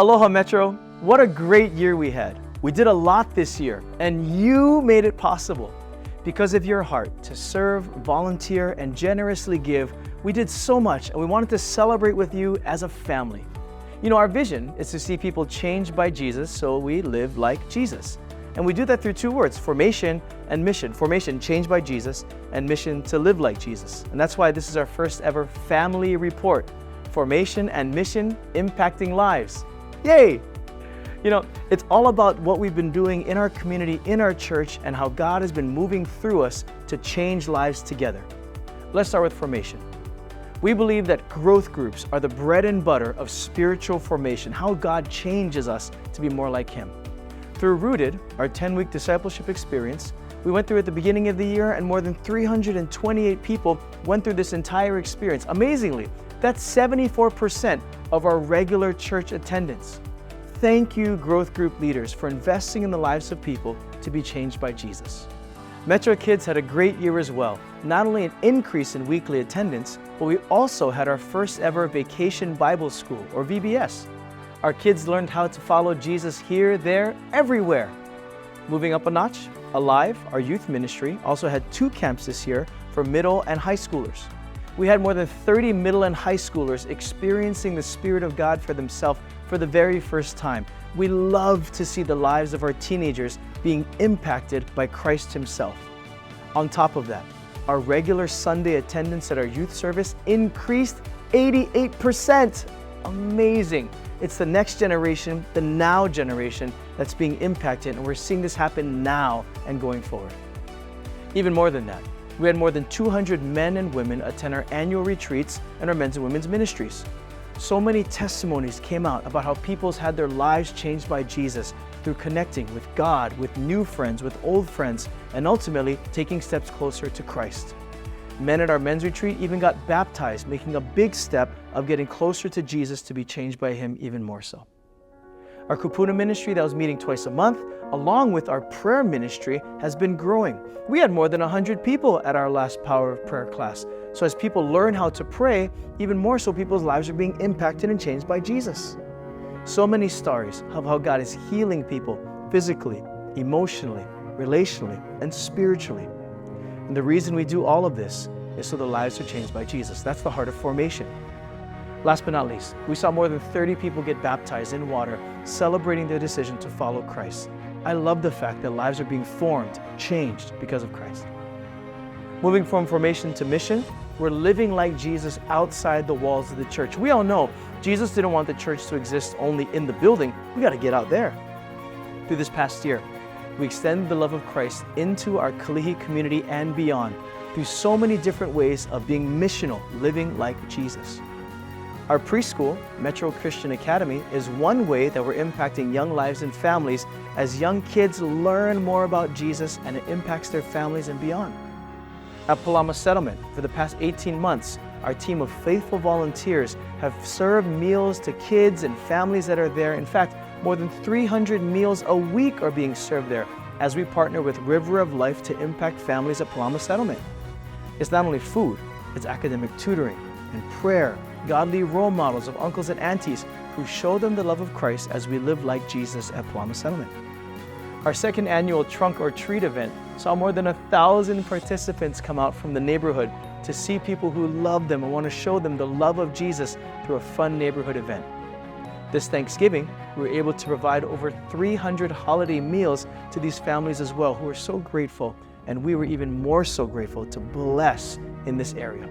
Aloha Metro, what a great year we had. We did a lot this year, and you made it possible. Because of your heart to serve, volunteer, and generously give, we did so much, and we wanted to celebrate with you as a family. You know, our vision is to see people changed by Jesus, so we live like Jesus. And we do that through two words, formation and mission. Formation, changed by Jesus, and mission, to live like Jesus. And that's why this is our first ever family report. Formation and mission, impacting lives. Yay! You know, it's all about what we've been doing in our community, in our church, and how God has been moving through us to change lives together. Let's start with formation. We believe that growth groups are the bread and butter of spiritual formation, how God changes us to be more like Him. Through Rooted, our 10-week discipleship experience, we went through at the beginning of the year, and more than 328 people went through this entire experience. Amazingly, that's 74% of our regular church attendance. Thank you, growth group leaders, for investing in the lives of people to be changed by Jesus. Metro Kids had a great year as well. Not only an increase in weekly attendance, but we also had our first ever Vacation Bible School, or VBS. Our kids learned how to follow Jesus here, there, everywhere. Moving up a notch, Alive, our youth ministry, also had 2 camps this year for middle and high schoolers. We had more than 30 middle and high schoolers experiencing the Spirit of God for themselves for the very first time. We love to see the lives of our teenagers being impacted by Christ Himself. On top of that, our regular Sunday attendance at our youth service increased 88%. Amazing. It's the next generation, the now generation, that's being impacted, and we're seeing this happen now and going forward. Even more than that, we had more than 200 men and women attend our annual retreats and our men's and women's ministries. So many testimonies came out about how people's had their lives changed by Jesus through connecting with God, with new friends, with old friends, and ultimately taking steps closer to Christ. Men at our men's retreat even got baptized, making a big step of getting closer to Jesus to be changed by Him even more so. Our Kupuna ministry that was meeting twice a month, along with our prayer ministry, has been growing. We had more than 100 people at our last Power of Prayer class. So as people learn how to pray, even more so people's lives are being impacted and changed by Jesus. So many stories of how God is healing people physically, emotionally, relationally, and spiritually. And the reason we do all of this is so the lives are changed by Jesus. That's the heart of formation. Last but not least, we saw more than 30 people get baptized in water, celebrating their decision to follow Christ. I love the fact that lives are being formed, changed because of Christ. Moving from formation to mission, we're living like Jesus outside the walls of the church. We all know Jesus didn't want the church to exist only in the building. We got to get out there. Through this past year, we extended the love of Christ into our Kalihi community and beyond through so many different ways of being missional, living like Jesus. Our preschool, Metro Christian Academy, is one way that we're impacting young lives and families as young kids learn more about Jesus, and it impacts their families and beyond. At Palama Settlement, for the past 18 months, our team of faithful volunteers have served meals to kids and families that are there. In fact, more than 300 meals a week are being served there as we partner with River of Life to impact families at Palama Settlement. It's not only food, it's academic tutoring and prayer, godly role models of uncles and aunties who show them the love of Christ as we live like Jesus at Palama Settlement. Our second annual Trunk or Treat event saw more than 1,000 participants come out from the neighborhood to see people who love them and want to show them the love of Jesus through a fun neighborhood event. This Thanksgiving, we were able to provide over 300 holiday meals to these families as well, who are so grateful, and we were even more so grateful to bless in this area.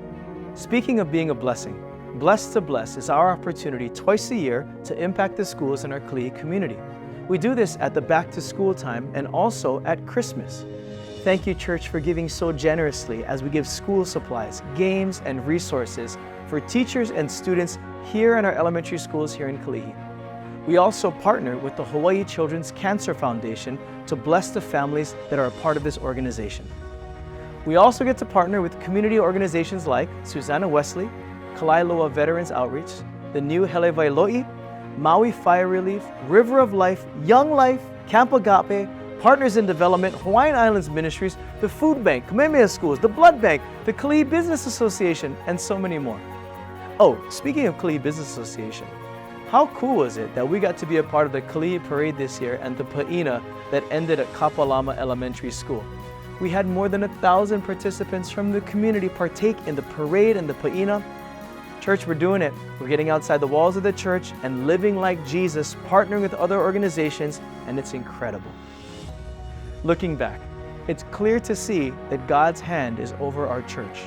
Speaking of being a blessing, Blessed to Bless is our opportunity twice a year to impact the schools in our Kalihi community. We do this at the back to school time and also at Christmas. Thank you, church, for giving so generously as we give school supplies, games, and resources for teachers and students here in our elementary schools here in Kalihi. We also partner with the Hawaii Children's Cancer Foundation to bless the families that are a part of this organization. We also get to partner with community organizations like Susanna Wesley, Kalailoa Veterans Outreach, the new Hele Vailoi, Maui Fire Relief, River of Life, Young Life, Camp Agape, Partners in Development, Hawaiian Islands Ministries, the Food Bank, Kamehameha Schools, the Blood Bank, the Kalihi Business Association, and so many more. Oh, speaking of Kalihi Business Association, How cool is it that we got to be a part of the Kalihi Parade this year and the Pa'ina that ended at Kapalama Elementary School? We had more than 1,000 participants from the community partake in the parade and the Pa'ina. Church, we're doing it. We're getting outside the walls of the church and living like Jesus, partnering with other organizations, and it's incredible. Looking back, it's clear to see that God's hand is over our church.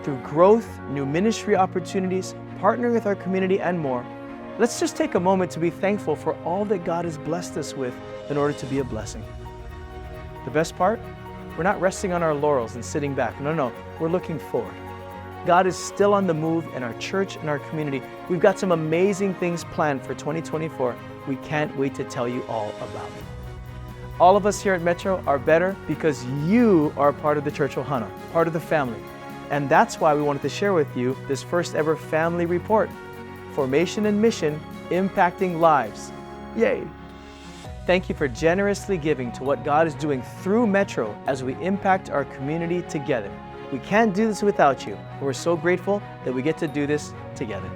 Through growth, new ministry opportunities, partnering with our community, and more, let's just take a moment to be thankful for all that God has blessed us with in order to be a blessing. The best part? We're not resting on our laurels and sitting back. No, we're looking forward. God is still on the move in our church and our community. We've got some amazing things planned for 2024. We can't wait to tell you all about it. All of us here at Metro are better because you are part of the Church Ohana, part of the family. And that's why we wanted to share with you this first ever family report, Formation and Mission, Impacting Lives. Yay! Thank you for generously giving to what God is doing through Metro as we impact our community together. We can't do this without you. We're so grateful that we get to do this together.